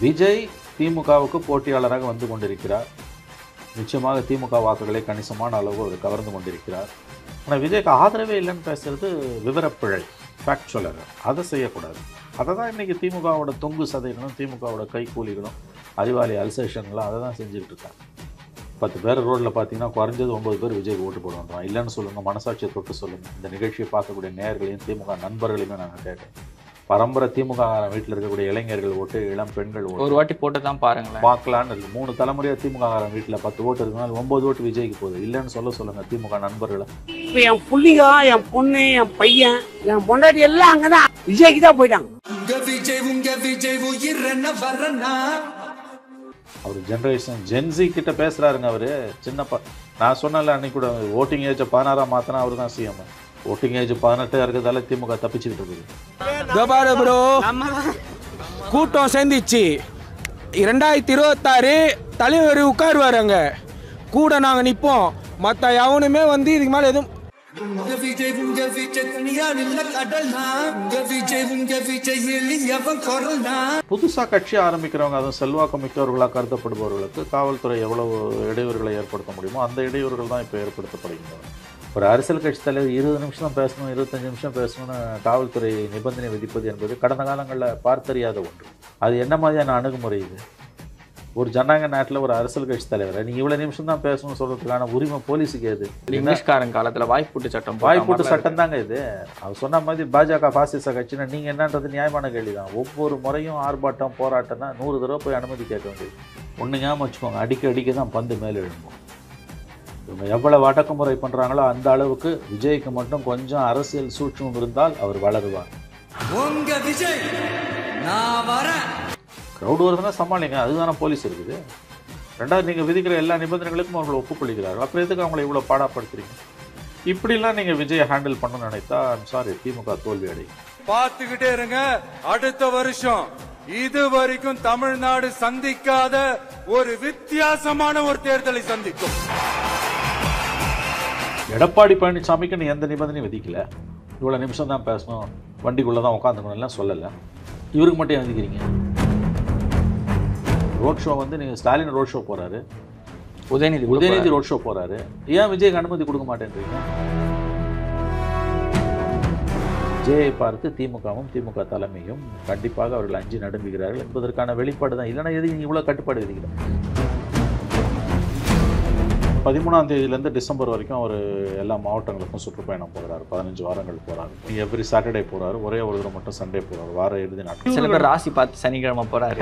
விஜய் திமுகவுக்கு போட்டியாளராக வந்து கொண்டிருக்கிறார். நிச்சயமாக திமுக வாக்குகளை கணிசமான அளவு அவர் கவர்ந்து கொண்டிருக்கிறார். ஆனால் விஜய்க்கு ஆதரவே இல்லைன்னு பேசுறது விவரப்பிழை, ஃபேக்சுவலர். அதை செய்யக்கூடாது. அதை தான் இன்றைக்கி திமுகவோட தொங்கு சதைகளும் திமுகவோட கைக்கூலிகளும் அறிவாளி அல்சேஷன்லாம் அதை தான் செஞ்சுக்கிட்டு இருக்காங்க. 10 பேர் ரோட்டில் பார்த்தீங்கன்னா குறைஞ்சது 9 பேர் விஜய்க்கு ஓட்டு போடுவாங்க. இல்லைன்னு சொல்லுங்கள், மனசாட்சியை தொட்டு சொல்லுங்கள். இந்த நிகழ்ச்சியை பார்க்கக்கூடிய நேயர்களையும் திமுக நண்பர்களையுமே நாங்கள் கேட்குறேன். பரம்பரை திமுக வீட்டில் இருக்கக்கூடிய இளைஞர்கள் ஓட்டு, இளம் பெண்கள் ஓட்டு ஒரு வாட்டி போட்டு தான் பாருங்களேன், பார்க்கலான்னு இருக்குது. 3 தலைமுறையாக திமுக வீட்டில் 10 ஓட்டு இருக்குனால 9 ஓட்டு விஜய்க்கு போகுது. இல்லைன்னு சொல்லுங்கள் திமுக நண்பர்களை. இப்போ என் புள்ளிங்க, என் பொண்ணு, என் பையன், என் பொண்டாட்டி எல்லாம் அங்கதான் விஜய்க்கு தான் போயிட்டாங்க. அவர் ஜென்ரேஷன் ஜென்சி கிட்ட பேசுறாருங்க. அவரு நான் சொன்னல அன்னைக்கு கூட, ஓட்டிங் ஏஜ் 16 மாத்தினா அவரு தான் சிஎம். ஓட்டிங் ஏஜ் 18 இருக்கிறதால திமுக தப்பிச்சுக்கிட்டு இருக்குது. ப்ரோ கூட்டம் சேர்ந்துச்சு. 2026 தலைவர் உட்காருவாருங்க கூட, நாங்கள் நிற்போம். மற்ற எவனுமே வந்து இதுக்கு மேலே எதுவும் புதுசா கட்சி ஆரம்பிக்கிறவங்க, அதுவும் செல்வாக்கு மிக்கவர்களாக கருதப்படுபவர்களுக்கு காவல்துறை எவ்வளவு இடையூறுகளை ஏற்படுத்த முடியுமோ அந்த இடையூறுகள் தான் இப்போ ஏற்படுத்தப்படுகின்றன. ஒரு அரசியல் கட்சி தலைவர் 20 நிமிஷம் தான் பேசணும், 25 நிமிஷம் பேசணும்னு காவல்துறை நிபந்தனை விதிப்பது என்பது கடந்த காலங்களில் பார்த்தறியாத ஒன்று. அது என்ன மாதிரியான அணுகுமுறை இது? ஒரு ஜனநாயக நாட்டில் ஒரு அரசியல் கட்சி தலைவரை நீங்கள் இவ்வளோ நிமிஷம் தான் பேசணும்னு சொல்கிறதுக்கான உரிமை போலீஸுக்கு எது? இங்கிலீஷ்காரன் காலத்தில் வாய்ப்பூட்டு சட்டம் தாங்க இது. அவர் சொன்ன மாதிரி பாஜக பாசிச கட்சினா நீங்கள் என்னன்றது நியாயமான கேள்வி தான். ஒவ்வொரு முறையும் ஆர்ப்பாட்டம் போராட்டம்னா 100 தடவை போய் அனுமதி கேட்க வேண்டியது. ஒன்று ஞாபகம் வச்சுக்கோங்க, அடிக்க தான் பந்து மேலே எழும்பும். இவங்க எவ்வளவு அடக்குமுறை பண்ணுறாங்களோ அந்த அளவுக்கு விஜய்க்கு மட்டும் கொஞ்சம் அரசியல் சூட்சம் இருந்தால் அவர் வளருவார். க்ரௌட் வருதுன்னா சமாளிங்க, அதுதானே போலீஸ் இருக்குது. ரெண்டாவது, நீங்கள் விதிக்கிற எல்லா நிபந்தனைகளுக்கும் அவங்களை ஒப்புக்கொள்கிறார்கள். அப்புறம் எதுக்கு அவங்களை இவ்வளோ பாடாப்படுத்துறீங்க? இப்படிலாம் நீங்கள் விஜயை ஹேண்டில் பண்ண நினைத்தா சாரி, திமுக தோல்வி அடையும். பார்த்துக்கிட்டே இருங்க. அடுத்த வருஷம் இது வரைக்கும் தமிழ்நாடு சந்திக்காத ஒரு வித்தியாசமான ஒரு தேர்தலை சந்திக்கும். எடப்பாடி பழனிசாமிக்கு நீ எந்த நிபந்தனையும் விதிக்கல. இவ்வளோ நிமிஷம் தான் பேசணும், வண்டிக்குள்ளே தான் உட்காந்துக்கணும்லாம் சொல்லலை. இவருக்கு மட்டும் ஏன் விதிக்கிறீங்க? ரோட் ஷோ வந்து நீங்கள் ஸ்டாலின் ரோட் ஷோ போகிறாரு, உதயநிதி ரோட் ஷோ போகிறாரு, ஏன் விஜய்க்கு அனுமதி கொடுக்க மாட்டேன்றீங்க? விஜயை பார்த்து திமுகவும் திமுக தலைமையும் கண்டிப்பாக அவர்கள் அஞ்சி நடுங்குகிறார்கள் என்பதற்கான வெளிப்பாடு தான். இல்லைன்னா எதுக்கு இவ்வளோ கட்டுப்பாடு விதிக்கிறேன்? 13ஆம் தேதியிலேருந்து டிசம்பர் வரைக்கும் அவர் எல்லா மாவட்டங்களுக்கும் சுற்றுப்பயணம் போகிறாரு. 15 வாரங்கள் போகிறாரு. எவ்ரி சாட்டர்டே போகிறாரு. ஒரே ஒரு தடவை மட்டும் சண்டே போகிறாரு. வார இறுதி நாட்கள். சில பேர் ராசி பார்த்து சனிக்கிழமை போகிறாரு.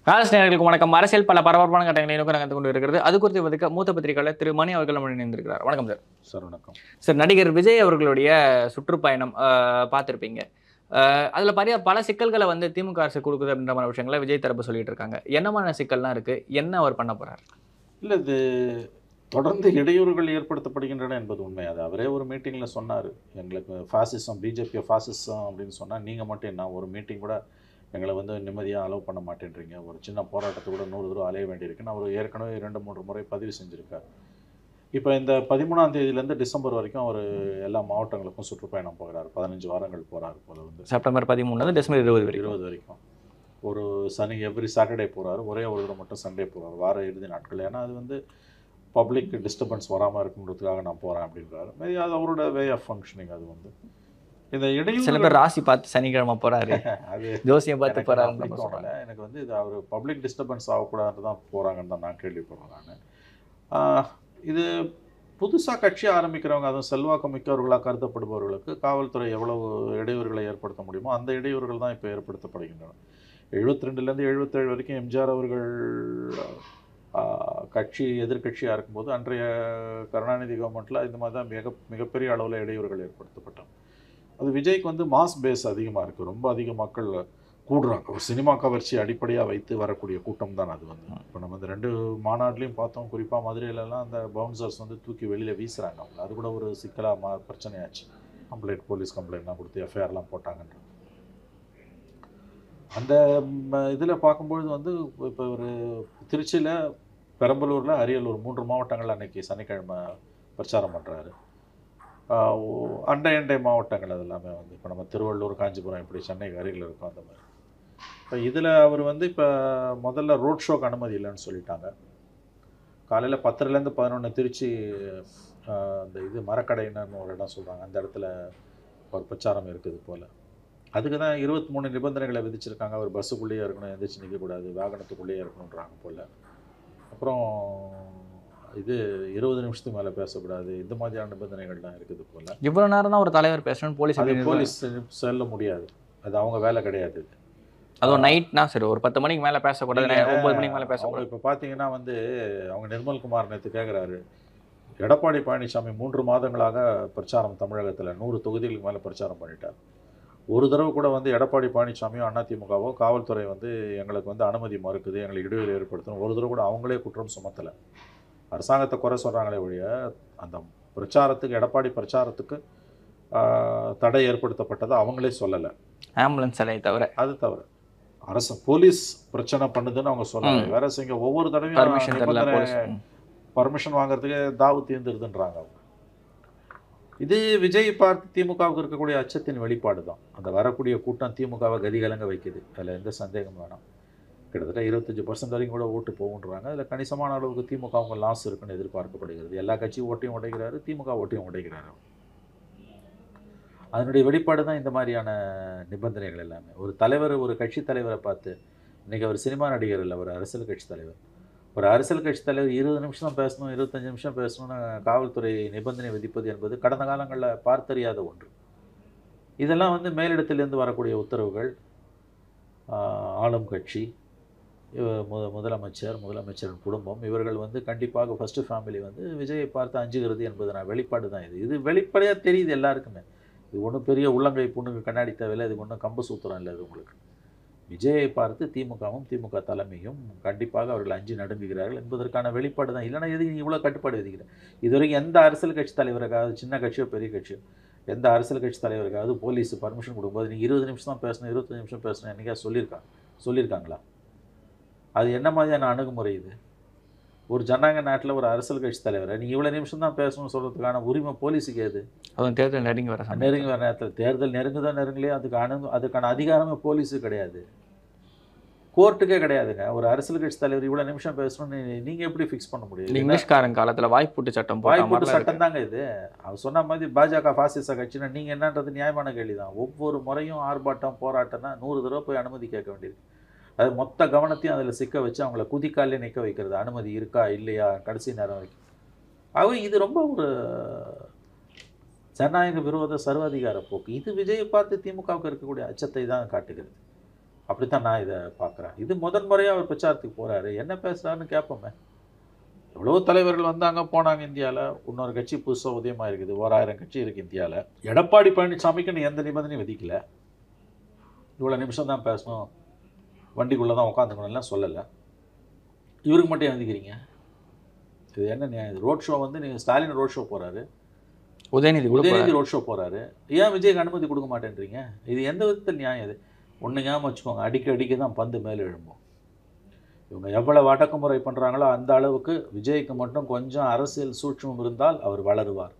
காலஸ் நேயர்களுக்கு வணக்கம். அரசியல் பல பரபரப்பான கட்டங்களை நோக்கி நகர்ந்து கொண்டு இருக்கிறது. அது குறித்து மூத்த பத்திரிகையாளர் திரு மணி அவர்கள் நம்ம இணைந்திருக்கிறார். வணக்கம் சார். சார் வணக்கம் சார். நடிகர் விஜய் அவர்களுடைய சுற்றுப்பயணம் பார்த்துருப்பீங்க. அதில் பல சிக்கல்களை வந்து திமுக அரசு கொடுக்குது அப்படின்ற மாதிரி விஷயங்களை விஜய் தரப்பு சொல்லிட்டு இருக்காங்க. என்னமான சிக்கல்லாம் இருக்குது? என்ன அவர் பண்ண போகிறார்? இல்லை, இது தொடர்ந்து இடையூறுகள் ஏற்படுத்தப்படுகின்றன என்பது உண்மை. அது அவரே ஒரு மீட்டிங்கில் சொன்னார். எங்களுக்கு ஃபாசிசம், பிஜேபி ஃபாசிசம் அப்படின்னு சொன்னால் நீங்கள் மட்டும் என்ன ஒரு மீட்டிங் கூட எங்களை வந்து நிம்மதியாக அலோவ் பண்ண மாட்டேன்றீங்க, ஒரு சின்ன போராட்டத்தை கூட 100 தடவை அலைய வேண்டியிருக்குன்னு அவர் ஏற்கனவே 2-3 முறை பதிவு செஞ்சுருக்கார். இப்போ இந்த 13ஆம் தேதியிலேருந்து டிசம்பர் வரைக்கும் அவர் எல்லா மாவட்டங்களுக்கும் சுற்றுப்பயணம் போகிறார். 15 வாரங்கள் போகிறார் போல. வந்து செப்டம்பர் 13 டிசம்பர் 20 வரைக்கும் ஒரு எவ்ரி சாட்டர்டே போகிறாரு. ஒரே ஒரு தடவை மட்டும் சண்டே போகிறார். வார இறுதி நாட்கள். ஏன்னா அது வந்து பப்ளிக் டிஸ்டர்பன்ஸ் வராமல் இருக்குன்றதுக்காக நான் போகிறேன் அப்படின்றாரு. மேபி அது அவரோட வே ஆஃப் ஃபங்க்ஷனிங். அது வந்து இந்த இடையில சில பேர் ராசி பார்த்து சனிக்கிழமை போகிறாரு, அது ஜோசியம் பார்த்து போகிறாரு. எனக்கு வந்து இது அவர் பப்ளிக் டிஸ்டர்பன்ஸ் ஆகக்கூடாதுன்னு தான் போகிறாங்கன்னு தான் நான் கேள்விப்படுறேன். நான் இது புதுசாக கட்சி ஆரம்பிக்கிறவங்க, அதுவும் செல்வாக்கு மிக்கவர்களாக கருதப்படுபவர்களுக்கு காவல்துறை எவ்வளவு இடையூறுகளை ஏற்படுத்த முடியுமோ அந்த இடையூறுகள் தான் இப்போ ஏற்படுத்தப்படுகின்றன. 72லேருந்து 77 வரைக்கும் எம்ஜிஆர் அவர்கள் எதிர்கட்சியாக இருக்கும்போது அன்றைய கருணாநிதி கவர்மெண்ட்டில் இந்த மாதிரி தான் மிகப்பெரிய அளவில் இடையூறுகள் ஏற்படுத்தப்பட்டோம். அது விஜய்க்கு வந்து மாஸ் பேஸ் அதிகமாக இருக்குது. ரொம்ப அதிக மக்கள் கூடுறாங்க. ஒரு சினிமா கவர்ச்சி அடிப்படையாக வைத்து வரக்கூடிய கூட்டம் தான் அது. வந்து இப்போ நம்ம இந்த 2 மாநாட்டிலையும் பார்த்தோம். குறிப்பாக மதுரையிலலாம் அந்த பவுன்சர்ஸ் வந்து தூக்கி வெளியில் வீசுகிறாங்க. அவங்க அது கூட ஒரு சிக்கலாக பிரச்சனையாச்சு. போலீஸ் கம்ப்ளைண்ட்லாம் கொடுத்து எஃப்ஐஆர்லாம் போட்டாங்கன்ற அந்த இதில் பார்க்கும்பொழுது வந்து இப்போ ஒரு திருச்சியில், பெரம்பலூரில், அரியலூர் 3 மாவட்டங்கள் அன்றைக்கி சனிக்கிழமை பிரச்சாரம் பண்ணுறாரு. அண்டை அண்டை மாவட்டங்கள் அது எல்லாமே வந்து இப்போ நம்ம திருவள்ளூர், காஞ்சிபுரம் இப்படி சென்னைக்கு அருகில் இருக்கும் அந்த மாதிரி. இப்போ இதில் அவர் வந்து இப்போ முதல்ல ரோட் ஷோக்கு அனுமதி இல்லைன்னு சொல்லிட்டாங்க. காலையில் 10லேருந்து 11 திருச்சி அந்த இது மரக்கடைன்னு ஒரு இடம் சொல்கிறாங்க, அந்த இடத்துல ஒரு பிரச்சாரம் இருக்குது போல். அதுக்கு தான் 23 நிபந்தனைகளை விதிச்சிருக்காங்க. அவர் பஸ்ஸுக்குள்ளேயே இருக்கணும், எந்திரிச்சு நிற்கக்கூடாது, வாகனத்துக்குள்ளேயே இருக்கணுன்றாங்க போல். அப்புறம் இது 20 நிமிஷத்துக்கு மேலே பேசக்கூடாது, இந்த மாதிரியான நிபந்தனைகள்லாம் இருக்குது போல். இவ்வளோ நேரம் தான் ஒரு தலைவர் பேசணும்னு போலீஸ் அது போலீஸ் சொல்ல முடியாது, அது அவங்க வேலை கிடையாது. இது அதுவும் நைட்னா சரி, ஒரு 10 மணிக்கு மேலே பேசக்கூடாது, 9 மணிக்கு மேலே பேசக்கூடாது. இப்போ பார்த்தீங்கன்னா வந்து அவங்க நிர்மல்குமார் நேற்று கேட்குறாரு, எடப்பாடி பழனிசாமி 3 மாதங்களாக பிரச்சாரம் தமிழகத்தில் 100 தொகுதிகளுக்கு மேலே பிரச்சாரம் பண்ணிட்டார். ஒரு தடவை கூட வந்து எடப்பாடி பழனிசாமியோ அதிமுகவோ காவல்துறை வந்து எங்களுக்கு வந்து அனுமதி மறுக்குது, எங்களுக்கு இடைவெளி ஏற்படுத்தணும், ஒரு தடவை கூட அவங்களே குற்றம் சுமத்தலை. அரசாங்கத்தை குறை சொல்கிறாங்களே ஒழிய அந்த பிரச்சாரத்துக்கு, எடப்பாடி பிரச்சாரத்துக்கு தடை ஏற்படுத்தப்பட்டதை அவங்களே சொல்லலை. ஆம்புலன்ஸ் அலை தவிர அது தவிர அரசு போலீஸ் பிரச்சனை பண்ணுதுன்னு அவங்க சொல்லலை. வேற செய்ய ஒவ்வொரு தடவையும் பர்மிஷன் வாங்குறதுக்கு தாவு தீர்ந்துருதுன்றாங்க அவங்க. இது விஜய் பார்த்து திமுகவுக்கு இருக்கக்கூடிய அச்சத்தின் வெளிப்பாடு தான். அந்த வரக்கூடிய கூட்டம் திமுகவை கதிகலங்க வைக்குது, அதில் எந்த சந்தேகம் வேணாம். கிட்டத்தட்ட 25% வரைக்கும் கூட ஓட்டு போகுன்றாங்க. அதில் கணிசமான அளவுக்கு திமுக அவங்க லாஸ் இருக்குன்னு எதிர்பார்க்கப்படுகிறது. எல்லா கட்சியும் ஓட்டையும் உடைக்கிறாரு, திமுக ஓட்டையும் உடைக்கிறாரு. அதனுடைய வெளிப்பாடு தான் இந்த மாதிரியான நிபந்தனைகள் எல்லாமே. ஒரு தலைவர், ஒரு கட்சி தலைவரை பார்த்து, இன்றைக்கி அவர் சினிமா நடிகர் இல்லை, ஒரு அரசியல் கட்சி தலைவர். ஒரு அரசியல் கட்சி தலைவர் 20 நிமிஷம் தான் பேசணும், 25 நிமிஷம் பேசணும்னு காவல்துறை நிபந்தனை விதிப்பது என்பது கடந்த காலங்களில் பார்த்தறியாத ஒன்று. இதெல்லாம் வந்து மேலிடத்திலிருந்து வரக்கூடிய உத்தரவுகள். ஆளும் கட்சி, முதலமைச்சரின் குடும்பம், இவர்கள் வந்து கண்டிப்பாக ஃபஸ்ட்டு ஃபேமிலி வந்து விஜயை பார்த்து அஞ்சுகிறது என்பது வெளிப்பாடு தான். இது வெளிப்படையாக தெரியுது எல்லாருக்குமே. இது ஒன்றும் பெரிய உள்ளங்கை புண்ணுக்கு கண்ணாடி தேவையில்லை, இது ஒன்றும் கம்பு சூத்திரம் இல்லை. இது உங்களுக்கு விஜயை பார்த்து திமுகவும் திமுக தலைமையும் கண்டிப்பாக அவர்கள் அஞ்சு நடுங்குகிறார்கள் என்பதற்கான வெளிப்பாடு தான். இல்லைனா எதுக்கு நீ இவ்வளோ கட்டுப்பாடு விதிக்கிறேன்? இதுவரைக்கும் எந்த அரசியல் கட்சி தலைவருக்காவது, சின்ன கட்சியோ பெரிய கட்சியோ, எந்த அரசியல் கட்சி தலைவருக்காவது போலீஸ் பர்மிஷன் கொடுக்கும்போது நீ 20 நிமிஷம் தான் பேசணும், 25 நிமிஷம் பேசணும் என்றைக்கா சொல்லியிருக்காங்களா? அது என்ன மாதிரியான அணுகுமுறை இது? ஒரு ஜனநாயக நாட்டில் ஒரு அரசியல் கட்சி தலைவரை நீ இவ்வளோ நிமிஷம் தான் பேசணும்னு சொல்கிறதுக்கான உரிமை போலீஸுக்கு ஏது? அதுவும் தேர்தல் நெருங்கி வர நேரத்தில் தேர்தல் நெருங்குதோ நெருங்கலையோ அதுக்கான அதிகாரமே போலீஸுக்கு கிடையாது, கோர்ட்டுக்கே கிடையாதுங்க. ஒரு அரசியல் கட்சி தலைவர் இவ்வளோ நிமிஷம் பேசணும்னு நீங்கள் எப்படி ஃபிக்ஸ் பண்ண முடியும்? இங்கிலீஷ்காரன் காலத்தில் வாய்ப்பூட்டு சட்டம், வாய்ப்பூட்டு சட்டம் தாங்க இது. அவர் சொன்ன மாதிரி பாஜக பாசிச கட்சினா நீங்கள் என்னன்றது நியாயமான கேள்வி தான். ஒவ்வொரு முறையும் ஆர்ப்பாட்டம் போராட்டம்னா 100 தடவை போய் அனுமதி கேட்க வேண்டியிருக்கு. அது மொத்த கவனத்தையும் அதில் சிக்க வச்சு அவங்கள குதிக்காலே நிற்க வைக்கிறது, அனுமதி இருக்கா இல்லையா கடைசி நேரம் வரைக்கும். இது ரொம்ப ஒரு ஜனநாயக விரோத சர்வாதிகார போக்கு. இது விஜயை பார்த்து திமுகவுக்கு இருக்கக்கூடிய அச்சத்தை தான் காட்டுகிறது. அப்படித்தான் நான் இதை பார்க்குறேன். இது முதன்முறையாக அவர் பிரச்சாரத்துக்கு போகிறாரு, என்ன பேசுகிறாருன்னு கேட்போமே. எவ்வளோ தலைவர்கள் வந்தாங்க போனாங்க இந்தியாவில். இன்னொரு கட்சி புதுசாக உதயமாக இருக்குது, 1000 கட்சி இருக்குது இந்தியாவில். எடப்பாடி பழனிசாமிக்கு எந்த நிபந்தனையும் விதிக்கலை. இவ்வளோ நிமிஷம் தான் பேசணும், வண்டிக்குள்ளே தான் உட்காந்துக்கணும்லாம் சொல்லலை. இவருக்கு மட்டும் எழுதிக்கிறீங்க, இது என்ன நியாயம்? ரோட் ஷோ வந்து நீங்கள் ஸ்டாலின் ரோட் ஷோ போகிறாரு, உதயநிதி ரோட் ஷோ போகிறாரு, ஏன் விஜய்க்கு அனுமதி கொடுக்க மாட்டேன்றீங்க? இது எந்த விதத்தில் நியாயம்? இது ஒன்று ஞாபகம் வச்சுக்கோங்க, அடிக்க தான் பந்து மேலே எழும்போம். இவங்க எவ்வளவு அடக்குமுறை பண்ணுறாங்களோ அந்த அளவுக்கு விஜய்க்கு மட்டும் கொஞ்சம் அரசியல் சூட்சமம் இருந்தால் அவர் வளருவார்.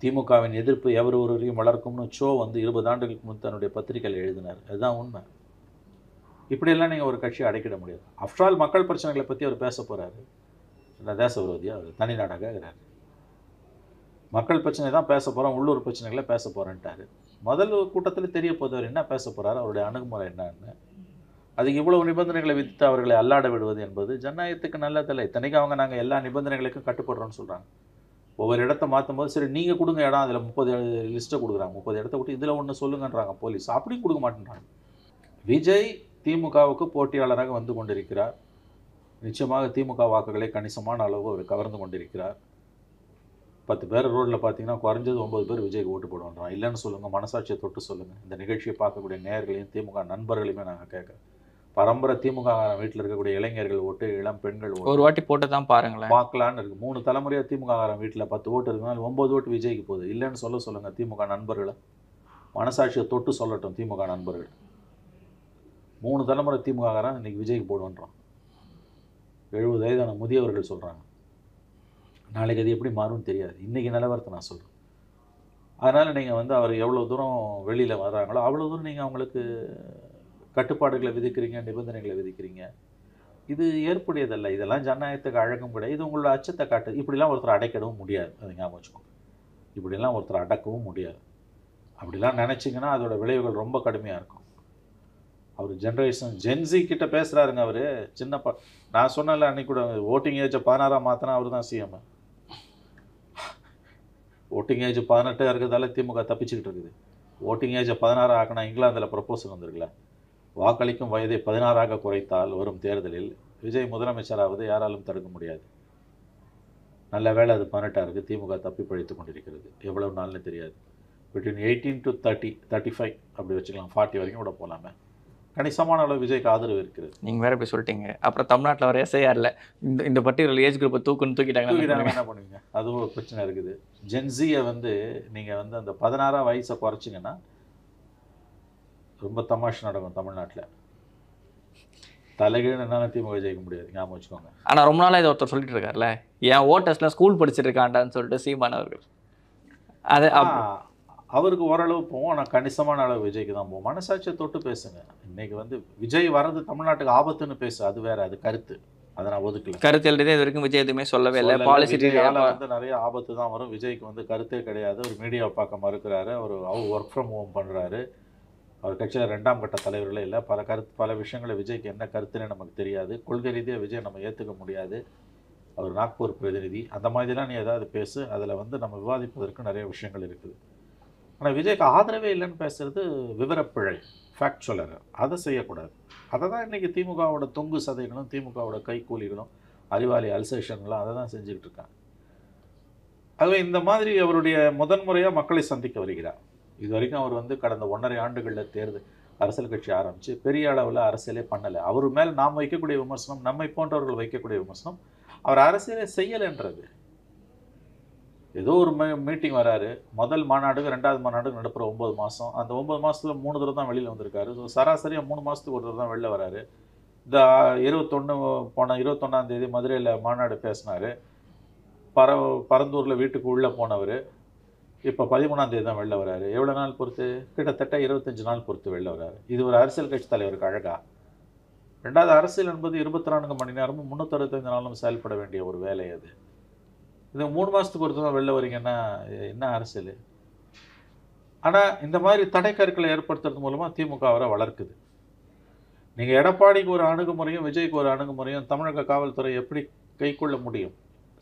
திமுகவின் எதிர்ப்பு எவர் ஒருவரையும் வளர்க்கும்னு ஷோ வந்து 20 ஆண்டுகளுக்கு முன் தன்னுடைய பத்திரிகையில் எழுதினார். அதுதான் உண்மை. இப்படியெல்லாம் நீங்கள் ஒரு கட்சியை அடைக்கிட முடியாது. ஆஃப்டர் ஆல் மக்கள் பிரச்சனைகளை பற்றி அவர் பேச போகிறாரு, தேச விரோதியாக அவர் தனி நாடாகிறார். மக்கள் பிரச்சனை தான் பேச போகிறோம், உள்ளூர் பிரச்சனைகளை பேச போகிறேன்ட்டார். முதல் கூட்டத்தில் தெரிய போதவர் என்ன பேச போகிறார், அவருடைய அணுகுமுறை என்னன்னு. அதுக்கு இவ்வளவு நிபந்தனைகளை விதித்து அவர்களை அல்லாட விடுவது என்பது ஜனநாயகத்துக்கு நல்லதில்லை. இத்தனைக்கும் அவங்க நாங்கள் எல்லா நிபந்தனைகளுக்கும் கட்டுப்படுறோன்னு சொல்கிறாங்க. ஒவ்வொரு இடத்த மாற்றும் போது சரி நீங்கள் கொடுங்க இடம், அதில் 30 லிஸ்ட்டை கொடுக்குறாங்க, 30 இடத்த விட்டு இதில் ஒன்று சொல்லுங்கன்றாங்க போலீஸ். அப்படியும் கொடுக்க மாட்டேன்றாங்க. விஜய் திமுகவுக்கு போட்டியாளராக வந்து கொண்டிருக்கிறார். நிச்சயமாக திமுக வாக்குகளை கணிசமான அளவு அவர் கவர்ந்து கொண்டிருக்கிறார். 10 பேர் ரோட்டில் பார்த்தீங்கன்னா குறைஞ்சது 9 பேர் விஜய்க்கு ஓட்டு போடுவோன்றான். இல்லைன்னு சொல்லுங்கள், மனசாட்சியை தொட்டு சொல்லுங்கள். இந்த நிகழ்ச்சியை பார்க்கக்கூடிய நேயர்களையும் திமுக நண்பர்களையுமே நாங்கள் கேட்குறோம். பரம்பரை திமுக வீட்டில் இருக்கக்கூடிய இளைஞர்கள் ஓட்டு, இளம் பெண்கள் ஓட்டு ஒரு வாட்டி போட்டு தான் பாருங்களேன், பார்க்கலான்னு இருக்குது. 3 தலைமுறையாக திமுக வீட்டில் 10 ஓட்டு இருக்குனால 9 ஓட்டு விஜய்க்கு போகுது. இல்லைன்னு சொல்லுங்கள் திமுக நண்பர்களை. மனசாட்சியை தொட்டு சொல்லட்டும் திமுக நண்பர்கள். 3 தலைமுறை திமுககாரன் இன்றைக்கி விஜய்க்கு போடுவோன்றான். 70 வயதான முதியவர்கள் சொல்கிறாங்க. நாளைக்கு அது எப்படி மாறும்னு தெரியாது. இன்றைக்கி நிலவரத்தை நான் சொல்கிறேன். அதனால் நீங்கள் வந்து அவர் எவ்வளோ தூரம் வெளியில் வர்றாங்களோ அவ்வளோ தூரம் நீங்கள் அவங்களுக்கு கட்டுப்பாடுகளை விதிக்கிறீங்க, நிபந்தனைகளை விதிக்கிறீங்க. இது ஏற்புடையதல்ல. இதெல்லாம் ஜனநாயகத்துக்கு அழகும் கிடையாது. இது உங்களோட அச்சத்தை காட்டுது. இப்படிலாம் ஒருத்தர் அடைக்கவும் முடியாது. அது ஞாபகம் வச்சுக்கோங்க. இப்படிலாம் ஒருத்தர் அடக்கவும் முடியாது. அப்படிலாம் நினச்சிங்கன்னா அதோட விளைவுகள் ரொம்ப கடுமையாக இருக்கும். அவர் ஜென்ரேஷன் ஜென்சி கிட்ட பேசுகிறாருங்க. அவர் நான் சொன்னல அன்னைக்கு கூட ஓட்டிங் ஏஜை 16 மாற்றினா அவர் தான் சிஎம். ஓட்டிங் ஏஜ் 18 இருக்கிறதால திமுக தப்பிச்சுக்கிட்டு இருக்குது. ஓட்டிங் ஏஜை 16 ஆக்கினா இங்கிலாந்தில் ப்ரப்போசல் வந்திருக்குல்ல, வாக்களிக்கும் வயதை 16 குறைத்தால் வரும் தேர்தலில் விஜய் முதலமைச்சராவது யாராலும் தடுக்க முடியாது. நல்ல வேளை அது 18 இருக்குது. திமுக தப்பி பழித்து கொண்டிருக்கிறது. எவ்வளவு நாள்னு தெரியாது. பிட்வீன் 18 to 30, 35 அப்படி வச்சுக்கலாம். 40 வரைக்கும் கூட போகலாமே. கணிசமான அளவு விஜய்க்கு ஆதரவு இருக்கிறது. நீங்கள் வேற இப்படி சொல்லிட்டீங்க. அப்புறம் தமிழ்நாட்டில் வர எஸ்ஐஆரில் இந்த பர்டிகுலர் ஏஜ் குரூப்பை தூக்கிட்டாங்க. என்ன பண்ணுவீங்க? அதுவும் ஒரு பிரச்சனை இருக்குது. ஜென்சியை வந்து நீங்கள் வந்து அந்த 16 வயசை குறைச்சிங்கன்னா ரொம்ப தமாஷ் நடக்கும் தமிழ்நாட்டில். தலைகீழ் என்னால் திமுக ஜெயிக்க முடியாது. ஞாபகம் வச்சுக்கோங்க. ஆனால் ரொம்ப நாளாக இதை ஒருத்தர் சொல்லிட்டு இருக்காருல்ல, என் ஓட்டர்ஸ்லாம் ஸ்கூல் படிச்சுட்டு இருக்காண்டான்னு சொல்லிட்டு சீமான் அவர்கள். அது அவருக்கு ஓரளவு போவோம். ஆனால் கணிசமான அளவு விஜய்க்கு தான் போவோம். மனசாட்சியை தொட்டு பேசுங்க. இன்னைக்கு வந்து விஜய் வர்றது தமிழ்நாட்டுக்கு ஆபத்துன்னு பேசு, அது வேற, அது கருத்து. அதை நான் ஒதுக்கல. கருத்து எழுதி இது வரைக்கும் விஜய் எதுவுமே சொல்லவே இல்லை. பாலிசி வந்து நிறைய ஆபத்து தான் வரும். விஜய்க்கு வந்து கருத்தே கிடையாது. ஒரு மீடியாவை பார்க்க மறுக்கிறாரு. அவர் ஒர்க் ஃப்ரம் ஹோம் பண்ணுறாரு. அவர் கட்சியில் 2ஆம் கட்ட தலைவர்களே இல்லை. பல விஷயங்களை விஜய்க்கு என்ன கருத்துன்னு நமக்கு தெரியாது. கொள்கை ரீதியாக விஜய் நம்ம ஏற்றுக்க முடியாது. அவர் நாக்பூர் பிரதிநிதி. அந்த மாதிரிலாம் நீ ஏதாவது பேசு, அதில் வந்து நம்ம விவாதிப்பதற்கு நிறைய விஷயங்கள் இருக்குது. ஆனால் விஜய்க்கு ஆதரவே இல்லைன்னு பேசுறது விவரப்பிழை, ஃபேக்சுவலர். அதை செய்யக்கூடாது. அதை தான் இன்றைக்கி திமுகவோட தொங்கு சதைகளும் திமுகவோட கைக்கூலிகளும் அறிவாளி அல்சேஷன்லாம் அதை தான் செஞ்சுக்கிட்டு இருக்காங்க. ஆகவே இந்த மாதிரி அவருடைய முதன்முறையாக மக்களை சந்திக்க வருகிறார். இது வரைக்கும் அவர் வந்து கடந்த 1.5 ஆண்டுகளில் அரசியல் கட்சி ஆரம்பித்து பெரிய அளவில் அரசியலே பண்ணலை. அவர் மேல் நாம் வைக்கக்கூடிய விமர்சனம், நம்மை போன்றவர்கள் வைக்கக்கூடிய விமர்சனம், அவர் அரசியலே செய்யலைன்றது. ஏதோ ஒரு மீட்டிங் வராரு, முதல் மாநாடுக்கு 2வது மாநாடுக்கு நடப்புற 9 மாதம். அந்த 9 மாதத்தில் 3 தடவை தான் வெளியில் வந்திருக்காரு. ஸோ சராசரியாக 3 மாதத்துக்கு ஒரு தடவை தான் வெளில வராரு. இந்த 21ஆம் தேதி மதுரையில் மாநாடு பேசினார். பரந்தூரில் வீட்டுக்கு உள்ளே போனவர் இப்போ 13ஆம் தேதி தான் வெளில வராரு. எவ்வளோ நாள் பொறுத்து? கிட்டத்தட்ட 25 நாள் பொறுத்து வெளில வராரு. இது ஒரு அரசியல் கட்சி தலைவருக்கு அழகா? 2வது, அரசியல் என்பது 24 மணி நேரமும் 365 நாளும் செயல்பட வேண்டிய ஒரு வேலை. அது இது 3 மாதத்துக்கு ஒருத்தர் தான் வெளில வரீங்கன்னா என்ன அரசியல்? ஆனால் இந்த மாதிரி தடைக்கற்களை ஏற்படுத்துறது மூலமாக திமுக அவரை வளர்க்குது. நீங்கள் எடப்பாடிக்கு ஒரு அணுகுமுறையும் விஜய்க்கு ஒரு அணுகுமுறையும் தமிழக காவல்துறை எப்படி கைக்கொள்ள முடியும்?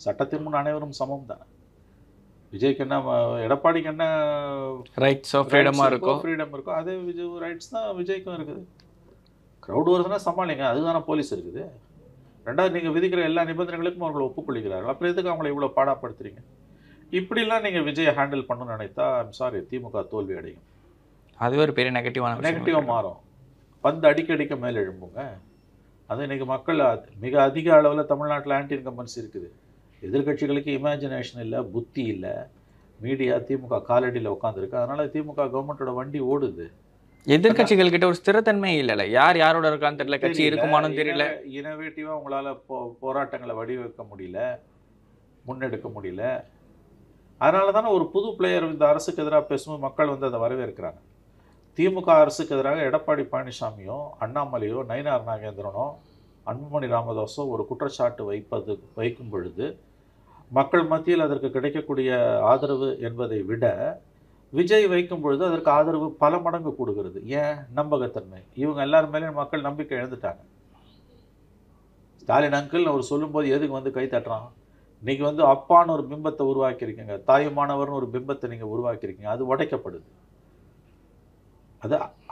சட்டத்தின் முன் அனைவரும் சமம் தான். விஜய்க்கு என்ன, எடப்பாடிக்கு என்ன ரைட்ஸோ ஃப்ரீடமாக இருக்கோ, ஃப்ரீடம் இருக்கோ, அதே விஜய் ரைட்ஸ் தான் விஜய்க்கும் இருக்குது. க்ரௌட் வருதுன்னா சமாளிங்க, அதுதானே போலீஸ் இருக்குது. 2வது, நீங்கள் விதிக்கிற எல்லா நிபந்தனைகளுக்கும் அவர்களை ஒப்புக்கொள்கிறார்கள். அப்புறம் எதுக்கு அவங்களை இவ்வளோ பாடாப்படுத்துறீங்க? இப்படிலாம் நீங்கள் விஜயை ஹேண்டில் பண்ணணும்னு நினைத்தா ஐம் சாரி, திமுக தோல்வி அடையும். அதுவே ஒரு பெரிய நெகட்டிவாக மாறும். பந்து அடிக்க மேல் எழும்புங்க. அது இன்றைக்கி மக்கள் மிக அதிக அளவில் தமிழ்நாட்டில் ஆன்டி இன்கம்பன்சி இருக்குது. எதிர்கட்சிகளுக்கு இமேஜினேஷன் இல்லை, புத்தி இல்லை. மீடியா திமுக காலடியில் உட்காந்துருக்கு. அதனால் திமுக கவர்மெண்ட்டோட வண்டி ஓடுது. எதிர்கட்சிகள் கிட்ட ஒரு ஸ்திரத்தன்மை இல்லைல்ல. யாரோட இருக்கான்னு தெரியல, கட்சி இருக்குமானும் தெரியல. இனோவேட்டிவாக உங்களால் போராட்டங்களை வடிவமைக்க முடியல, முன்னெடுக்க முடியல. அதனால தானே ஒரு புது பிளேயர் இந்த அரசுக்கு எதிராக பேசும்போது மக்கள் வந்து அதை வரவேற்கிறாங்க. திமுக அரசுக்கு எதிராக எடப்பாடி பழனிசாமியோ, அண்ணாமலையோ, நயினார் நாகேந்திரனோ, அன்புமணி ராமதாஸோ ஒரு குற்றச்சாட்டு வைக்கும் பொழுது மக்கள் மத்தியில் அதற்கு கிடைக்கக்கூடிய ஆதரவு என்பதை விட விஜய் வைக்கும் பொழுது அதற்கு ஆதரவு பல மடங்கு கூடுகிறது. ஏன்? நம்பகத்தன்மை. இவங்க எல்லாரும் மேலேயும் மக்கள் நம்பிக்கை எழுந்துட்டாங்க. ஸ்டாலின் அங்கிள் அவர் சொல்லும்போது எதுக்கு வந்து கை தட்டுறான்? இன்னைக்கு வந்து அப்பான்னு ஒரு பிம்பத்தை உருவாக்கியிருக்கீங்க, தாயுமானவர்னு ஒரு பிம்பத்தை நீங்கள் உருவாக்கியிருக்கீங்க. அது உடைக்கப்படுது.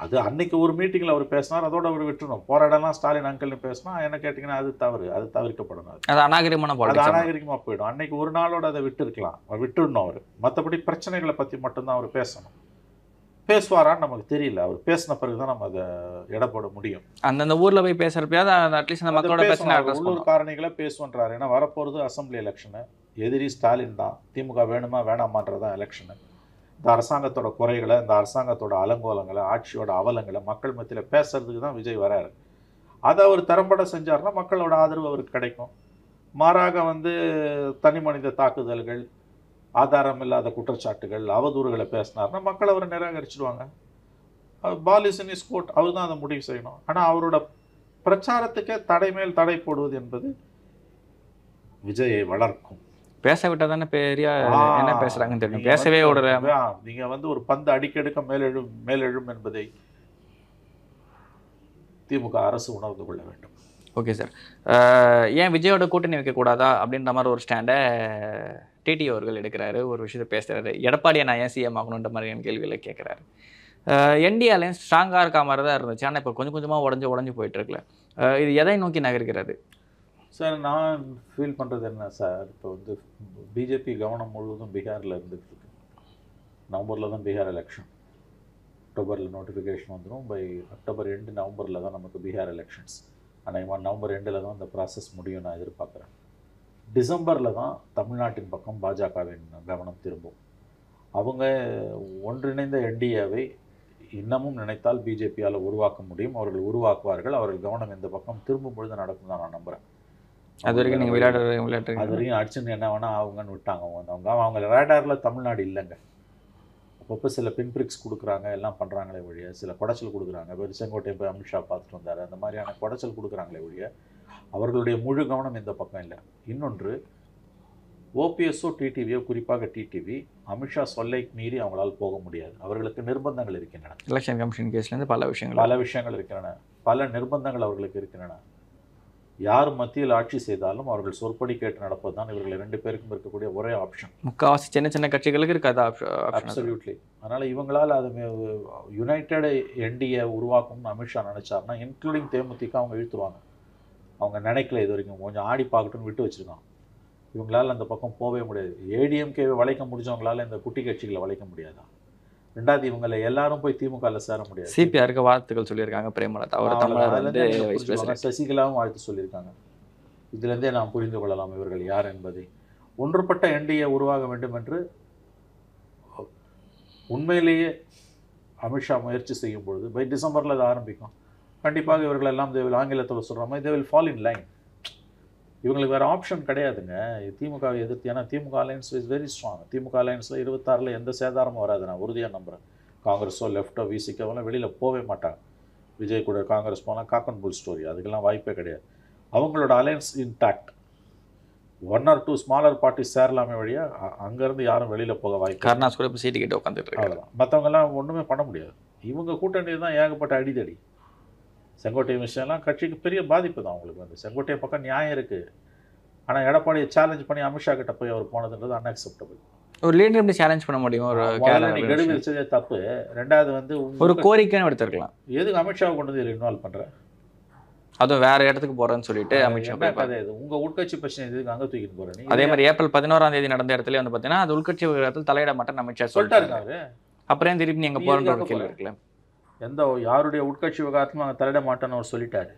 அது அன்னைக்கு ஒரு மீட்டிங்கில் அவர் பேசினார், அதோட அவர் விட்டுணும். போராடலாம் ஸ்டாலின் அங்கிள்னு பேசினா என்ன கேட்டிங்கன்னா அது தவறு, அது தவிர்க்கப்படணும். அது அநாகரிகமாக போயிடும். அன்னைக்கு ஒரு நாளோட அதை விட்டுடணும் அவர். மற்றபடி பிரச்சனைகளை பற்றி மட்டும்தான் அவர் பேசணும். பேசுவாரான்னு நமக்கு தெரியல. அவர் பேசின பிறகு தான் நம்ம அதை எடப்பட முடியும். அந்தந்த ஊரில் போய் பேசுகிறப்ப அட்லீஸ்ட் அந்த மக்களோட பேசினா உள்ளூர் காரணிகளை பேசுன்றாரு. ஏன்னா வரப்போகிறது அசம்பிளி எலெக்ஷனு. எதிரி ஸ்டாலின் தான். திமுக வேணுமா வேணாமான்றதான் எலெக்ஷனு. இந்த அரசாங்கத்தோட குறைகளை, இந்த அரசாங்கத்தோட அலங்கோலங்களை, ஆட்சியோட அவலங்களை மக்கள் மத்தியில் பேசுறதுக்கு தான் விஜய் வராரு. அதை அவர் திறம்பட செஞ்சார்னா மக்களோட ஆதரவு அவருக்கு கிடைக்கும். மாறாக வந்து தனி மனித தாக்குதல்கள், ஆதாரம் இல்லாத குற்றச்சாட்டுகள் அவதூறுகளை பேசினார்னா மக்கள் அவரை நிராகரிச்சிடுவாங்க. Ball is in is court, அவர் தான் அதை முடிவு செய்யணும். ஆனால் அவரோட பிரச்சாரத்துக்கே தடை மேல் தடை போடுவது என்பது விஜயை வளர்க்கும். பேச விட்டா தானே பெரிய என்ன பேசுறாங்கன்னு தெரியும். பேசவே விடல. நீங்க வந்து ஒரு பந்து அடிக்கெடுக்க மேலெழும் என்பதை திமுக அரசு உணர்ந்து கொள்ள வேண்டும். ஓகே சார், ஏன் விஜயோட கூட்டணி வைக்கக்கூடாதா அப்படின்ற மாதிரி ஒரு ஸ்டாண்டை டிடி அவர்கள் எடுக்கிறாரு, ஒரு விஷயத்தை பேசுறாரு. எடப்பாடியை நான் ஏன் சிஎம் ஆகணுன்ற மாதிரியான கேள்விகளை கேட்குறாரு. என்டிஏ அலையன்ஸ் ஸ்ட்ராங்காக இருக்க மாதிரி தான் இருந்துச்சு, ஆனால் இப்போ கொஞ்சம் கொஞ்சமாக உடஞ்சி போயிட்டு இருக்குல்ல. இது எதை நோக்கி நகர்கிறது சார்? நான் ஃபீல் பண்ணுறது என்ன சார், இப்போ வந்து பிஜேபி கவனம் முழுவதும் பீகாரில் இருந்துகிட்டு இருக்கு. நவம்பரில் தான் பீகார் எலெக்ஷன். அக்டோபரில் நோட்டிஃபிகேஷன் வந்துடும். பை அக்டோபர் எண்டு நவம்பரில் தான் நமக்கு பீகார் எலெக்ஷன்ஸ். அநேகமாக நவம்பர் எண்டில் தான் இந்த ப்ராசஸ் முடியும் நான் எதிர்பார்க்குறேன். டிசம்பரில் தான் தமிழ்நாட்டின் பக்கம் பாஜகவின் கவனம் திரும்பும். அவங்க ஒன்றிணைந்த என்டிஏவை இன்னமும் நினைத்தால் பிஜேபியால் உருவாக்க முடியும். அவர்கள் உருவாக்குவார்கள். அவர்கள் கவனம் இந்த பக்கம் திரும்பும் பொழுது நடக்கும் தான் நான் நம்புகிறேன். அது வரைக்கும் நீங்கள் விளையாட்டு அது வரைக்கும் அடிச்சுன்னு என்ன வேணால் அவங்கன்னு விட்டாங்க. அவங்க ரேடாரில் தமிழ்நாடு இல்லைங்க. அப்பப்போ சில பின்பிரிக்ஸ் கொடுக்குறாங்க, எல்லாம் பண்ணுறாங்களே ஒழிய, சில குடைச்சல் கொடுக்குறாங்க. இப்போ செங்கோட்டையை போய் அமித்ஷா பார்த்துட்டு வந்தார், அந்த மாதிரியான குடைச்சல் கொடுக்குறாங்களே ஒழிய அவர்களுடைய முழு கவனம் இந்த பக்கம் இல்லை. இன்னொன்று, ஓபிஎஸ்ஓ டிடிவியோ, குறிப்பாக டிடிவி அமித்ஷா சொல்லை மீறி அவங்களால் போக முடியாது. அவர்களுக்கு நிர்பந்தங்கள் இருக்கின்றன. எலெக்ஷன் கமிஷன் கேஸ்லேருந்து பல விஷயங்கள் இருக்கின்றன. பல நிர்பந்தங்கள் அவர்களுக்கு இருக்கின்றன. யார் மத்தியில் ஆட்சி செய்தாலும் அவர்கள் சொற்படி கேட்டு நடப்பது தான் இவர்கள் 2 பேருக்கும் இருக்கக்கூடிய ஒரே ஆப்ஷன். முக்கால்வாசி சின்ன கட்சிகளுக்கு இருக்காது அப்சல்யூட்லி. அதனால் இவங்களால் அது யுனைடெட் என்டிஏ உருவாக்கணும்னு அமித்ஷா நினைச்சாருன்னா இன்க்ளூடிங் தேமுதிக அவங்க இழுத்துருவாங்க. அவங்க நினைக்கல, இது வரைக்கும் கொஞ்சம் ஆடி பார்க்கட்டுன்னு விட்டு வச்சுருக்காங்க. இவங்களால் அந்த பக்கம் போகவே முடியாது. ஏடிஎம்கேவை வளைக்க முடிஞ்சவங்களால இந்த குட்டி கட்சிகளை வளைக்க முடியாதா? ரெண்டாவது, இவங்களை எல்லாரும் போய் திமுகவில் சேர முடியாது. சிபிஆருக்கு வாழ்த்துக்கள் சொல்லியிருக்காங்க பிரேமலதா. சசிகலாவும் வாழ்த்து சொல்லியிருக்காங்க. இதுலேருந்தே நாம் புரிந்து கொள்ளலாம் இவர்கள் யார் என்பதை. ஒன்றுபட்ட என்டிஏ உருவாக வேண்டும் என்று உண்மையிலேயே அமித்ஷா முயற்சி செய்யும் பொழுது பை டிசம்பரில் அது ஆரம்பிக்கும். கண்டிப்பாக இவர்கள் எல்லாம் ஆங்கிலத்தில் சொல்கிற மாதிரி they will fall in line. இவங்களுக்கு வேறு ஆப்ஷன் கிடையாதுங்க திமுகவை எதிர்த்து. ஏன்னா திமுக அலையன்ஸ் இஸ் வெரி ஸ்ட்ராங். திமுக அலையன்ஸில் 26 எந்த சேதாரமும் வராது, நான் உறுதியாக நம்புகிறேன். காங்கிரஸோ லெஃப்டோ விசிக்கோலாம் வெளியில் போகவே மாட்டாங்க. விஜய் கூட காங்கிரஸ் போனால் காக்கன் புல் ஸ்டோரி, அதுக்கெல்லாம் வாய்ப்பே கிடையாது. அவங்களோட alliance intact. 1 or 2 smaller party சேரலாமே வழியாக அங்கேருந்து யாரும் வெளியில் போக வாய்ப்பு. கருணாஸ் கூட இப்போ சீட்டு கிட்ட உட்காந்துட்டு அவ்வளோதான். மற்றவங்கெல்லாம் ஒன்றுமே பண்ண முடியாது. இவங்க கூட்டணி தான் ஏகப்பட்ட அடிதடி. செங்கோட்டை விஷயம்லாம் கட்சிக்கு பெரிய பாதிப்பு தான் அவங்களுக்கு. வந்து செங்கோட்டை பக்கம் நியாயம் இருக்குது. ஆனால் எடப்பாடியை சேலஞ்ச் பண்ணி அமித்ஷா கிட்ட போய் அவர் போனதுன்றது அன்அக்செப்டபிள். ஒரு லீடர் எப்படி சேலஞ்ச் பண்ண முடியும்? ஒரு கெடு வச்சதே தப்பு. ரெண்டாவது வந்து ஒரு கோரிக்கைன்னு எடுத்துருக்கலாம். எதுக்கு அமித்ஷாவை கொண்டு வந்து இன்வால்வ் பண்ணுறேன்? அதுவும் வேற இடத்துக்கு போறேன்னு சொல்லிட்டு அமித்ஷா கதை. இது உங்கள் உட்கட்சி பிரச்சனை எதுக்கு அங்கே தூக்கிட்டு போகிறேன்? அதே மாதிரி ஏப்ரல் 11ஆம் தேதி நடந்த இடத்துல வந்து பார்த்தீங்கன்னா அது உள்கட்சி விவகாரத்தில் தலையிட மாட்டேன்னு அமித்ஷா சொல்லிட்டாரு. அப்புறம் திருப்பி நீங்கள் போகிற ஒரு கேள்வி இருக்குல்ல, எந்த யாருடைய உட்கட்சி விவகாரத்திலும் நாங்கள் தலையிட மாட்டோன்னு அவர் சொல்லிட்டாரு.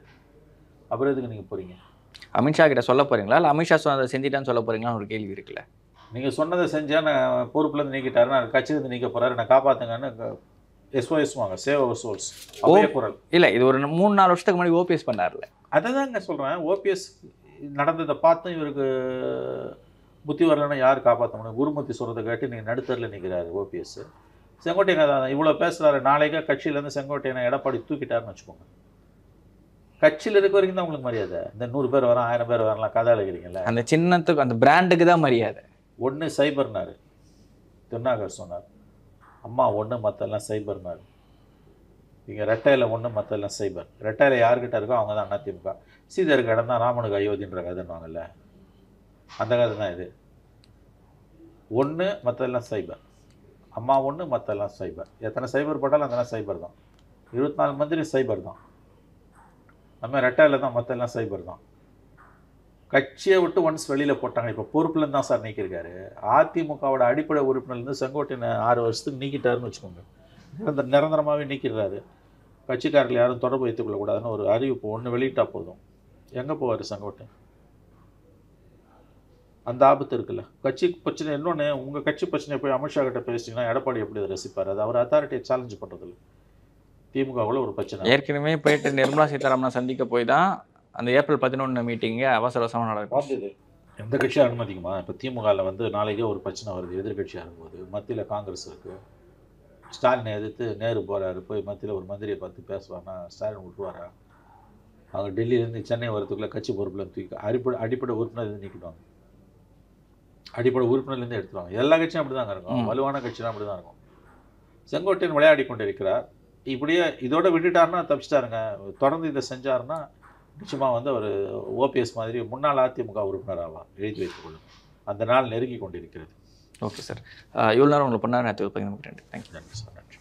அப்புறம் எதுக்கு நீங்கள் போகிறீங்க? அமித்ஷா கிட்ட சொல்ல போறீங்களா இல்லை அமித்ஷா சொன்னதை செஞ்சுட்டான்னு சொல்ல போறீங்களான்னு ஒரு கேள்வி இருக்குல்ல. நீங்கள் சொன்னதை செஞ்சால் நான் பொறுப்புலேருந்து நீக்கிட்டாரு, நான் கட்சியிலேருந்து நீக்க போகிறாரு, நான் காப்பாற்றுங்கன்னு எஸ்ஓஎஸ் வாங்க, சேவ் அவர் சோல்ஸ் குரல். இல்லை, இது ஒரு 3-4 வருஷத்துக்கு முன்னாடி ஓபிஎஸ் பண்ணார்ல. அதை தாங்க சொல்கிறேன். ஓபிஎஸ் நடந்ததை பார்த்தும் இவருக்கு புத்தி வரலன்னா யார் காப்பாற்ற முடியும்? குருமூர்த்தி சொல்கிறத கேட்டு நீங்கள் நடுத்தரில் நிற்கிறாரு ஓபிஎஸ். செங்கோட்டையனை தான் இவ்வளோ பேசுகிறாரு. நாளைக்கே கட்சியிலேருந்து செங்கோட்டையனை எடப்பாடி தூக்கிட்டாருன்னு வச்சுக்கோங்க. கட்சியில் இருக்க வரைக்கும் தான் உங்களுக்கு மரியாதை. இந்த 100 பேர் வரலாம், 1000 பேர் வரலாம், கதை அழைக்கிறீங்களா? அந்த சின்னத்துக்கு அந்த பிராண்டுக்கு தான் மரியாதை. ஒன்று சைபர்னாரு திருநாகர் சொன்னார். அம்மா ஒன்று மற்றெல்லாம் சைபர்னாரு. இங்கே ரெட்டையில் ஒன்று மற்றெல்லாம் சைபர். ரெட்டையில் யார்கிட்ட இருக்கோ அவங்க தான் அதிமுக. சீதருக்கு இடம் தான் ராமனுக்கு அயோத்தின்ற கதைன்னுவாங்கல்ல, அந்த கதை தான் இது. ஒன்று மற்றெல்லாம் சைபர். அம்மா ஒன்று மற்றெல்லாம் சைபர். எத்தனை சைபர் போட்டாலும் அதெல்லாம் சைபர் தான். 24 மந்திரி சைபர் தான். நம்ம ரெட்டையில் தான், மற்றெல்லாம் சைபர் தான். கட்சியை விட்டு ஒன்ஸ் வெளியில் போட்டாங்க. இப்போ பொறுப்புலேருந்து தான் சார் நீக்கியிருக்காரு. அதிமுகவோட அடிப்படை உறுப்பினர்லேருந்து செங்கோட்டையனை 6 வருஷத்துக்கு நீக்கிட்டாருன்னு வச்சுக்கோங்க. நிரந்தரமாகவே நீக்கிடுறாரு. கட்சிக்காரர்கள் யாரும் தொடர்பு வைத்துக் கொள்ளக்கூடாதுன்னு ஒரு அறிவிப்பு ஒன்று வெளியிட்டா போதும். எங்கே போவார் செங்கோட்டை? அந்த ஆபத்து இருக்குல்ல. கட்சி பிரச்சனை. இன்னொன்று, உங்கள் கட்சி பிரச்சனையை போய் அமித்ஷா கிட்ட பேசிட்டீங்கன்னா எடப்பாடி எப்படி அதை ரசிப்பார்? அது அவர் அத்தாரிட்டியை சேலஞ்ச் பண்ணுறதில்ல. திமுகவில் ஒரு பிரச்சனை. ஏற்கனவே போயிட்டு நிர்மலா சீதாராமனை சந்திக்க போய் தான் அந்த ஏப்ரல் 11 மீட்டிங்கு அவசர அவசரமாக நடக்கும். எந்த கட்சியும் அனுமதிக்குமா? இப்போ திமுகவில் வந்து நாளைக்கே ஒரு பிரச்சனை வருது, எதிர்கட்சியாக இருக்கும்போது மத்தியில் காங்கிரஸ் இருக்குது, ஸ்டாலினை எதிர்த்து நேரு போகிறாரு, போய் மத்தியில் ஒரு மந்திரியை பார்த்து பேசுவார்னா ஸ்டாலின் விட்டுருவாரா? அவங்க டெல்லியிலேருந்து சென்னை வரத்துக்குள்ளே கட்சி பொறுப்பில் தூக்கி அடிப்படை உறுப்பினர்லேருந்து நீக்கிடுவாங்க, அடிப்படை உறுப்பினர்லேருந்து எடுத்துருவாங்க. எல்லா கட்சியும் அப்படி தாங்க இருக்கும், வலுவான கட்சியும் அப்படி தான் இருக்கும். செங்கோட்டையன் விளையாடி கொண்டு இருக்கிறார். இப்படியே இதோட விட்டுட்டாருன்னா தப்பிச்சிட்டாருங்க. தொடர்ந்து இதை செஞ்சாருன்னா நிச்சயமாக வந்து அவர் ஓபிஎஸ் மாதிரி முன்னாள் அதிமுக உறுப்பினர் ஆவார். எழுதி வைத்துக் கொள்ளும், அந்த நாள் நெருங்கி கொண்டிருக்கிறது. ஓகே சார், இவ்வளோ நேரம் உங்களுக்கு பண்ணால் நேற்று பகிர்ந்து. தேங்க்யூ. நன்றி சார், நன்றி.